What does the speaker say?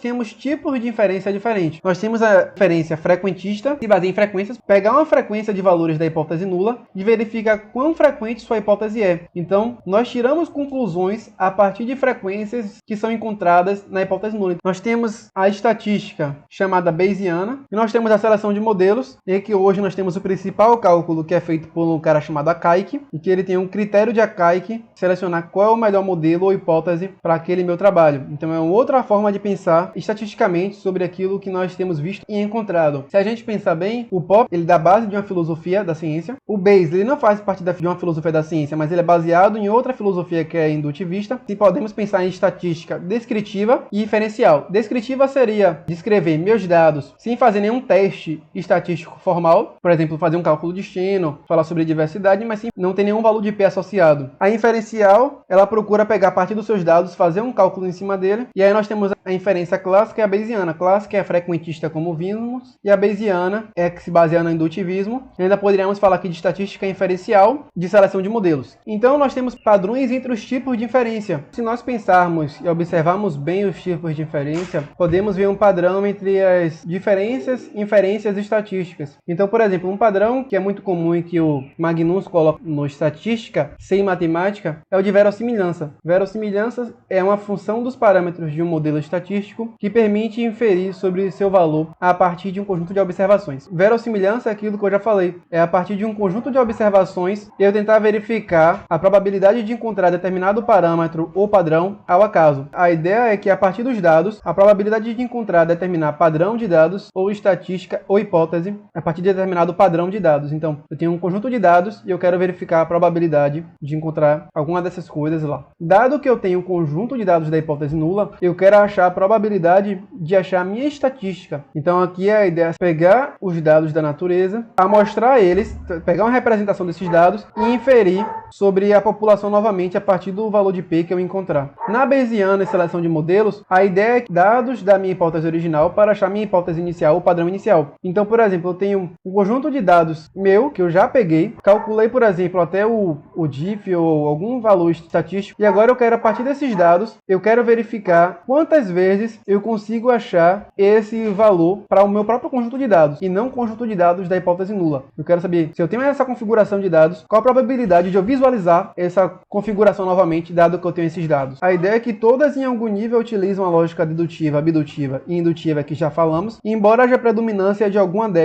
temos tipos de inferência diferentes. Nós temos a inferência frequentista, que se baseia em frequências, pegar uma frequência de valores da hipótese nula e verificar quão frequente sua hipótese é. Então, nós tiramos conclusões a partir de frequências que são encontradas na hipótese nula. Nós temos a estatística chamada Bayesiana, e nós temos a seleção de modelos, em que hoje nós temos o principal cálculo que é feito por um cara chamado Akaike, e que ele tem um critério de Akaike, selecionar qual é o melhor modelo ou hipótese para aquele meu trabalho. Então é uma outra forma de pensar estatisticamente sobre aquilo que nós temos visto e encontrado. Se a gente pensar bem, o POP ele dá base de uma filosofia da ciência, o Bayes ele não faz parte de uma filosofia da ciência, mas ele é baseado em outra filosofia que é indutivista. E podemos pensar em estatística descritiva e inferencial. Descritiva seria descrever meus dados sem fazer nenhum teste estatístico formal, por exemplo, fazer um cálculo de destino, falar sobre diversidade, mas sim não tem nenhum valor de P associado. A inferencial, ela procura pegar a partir dos seus dados, fazer um cálculo em cima dele, e aí nós temos a inferência clássica e a bayesiana. A clássica é a frequentista, como vimos, e a bayesiana é a que se baseia no indutivismo. E ainda poderíamos falar aqui de estatística inferencial, de seleção de modelos. Então nós temos padrões entre os tipos de inferência. Se nós pensarmos e observarmos bem os tipos de inferência, podemos ver um padrão entre as diferenças, inferências e estatísticas. Então, por exemplo, um padrão que é muito comum e que o Magnus coloca no estatística, sem matemática, é o de verossimilhança. Verossimilhança é uma função dos parâmetros de um modelo estatístico que permite inferir sobre seu valor a partir de um conjunto de observações. Verossimilhança é aquilo que eu já falei, é a partir de um conjunto de observações eu tentar verificar a probabilidade de encontrar determinado parâmetro ou padrão ao acaso. A ideia é que a partir dos dados, a probabilidade de encontrar determinado padrão de dados ou estatística ou hipótese a partir de determinado padrão de dados. Então, eu tenho um conjunto de dados e eu quero verificar a probabilidade de encontrar alguma dessas coisas lá. Dado que eu tenho um conjunto de dados da hipótese nula, eu quero achar a probabilidade de achar a minha estatística. Então, aqui a ideia é pegar os dados da natureza, amostrar eles, pegar uma representação desses dados e inferir sobre a população novamente a partir do valor de P que eu encontrar. Na Bayesiana e seleção de modelos, a ideia é dados da minha hipótese original para achar minha hipótese inicial ou padrão inicial. Então, por exemplo, eu tenho um conjunto de dados meu que eu já peguei, calculei, por exemplo, até o DIF ou algum valor estatístico, e agora eu quero, a partir desses dados, eu quero verificar quantas vezes eu consigo achar esse valor para o meu próprio conjunto de dados, e não o conjunto de dados da hipótese nula. Eu quero saber, se eu tenho essa configuração de dados, qual a probabilidade de eu visualizar essa configuração novamente, dado que eu tenho esses dados. A ideia é que todas em algum nível utilizam a lógica dedutiva, abdutiva e indutiva que já falamos, embora haja predominância de alguma destas.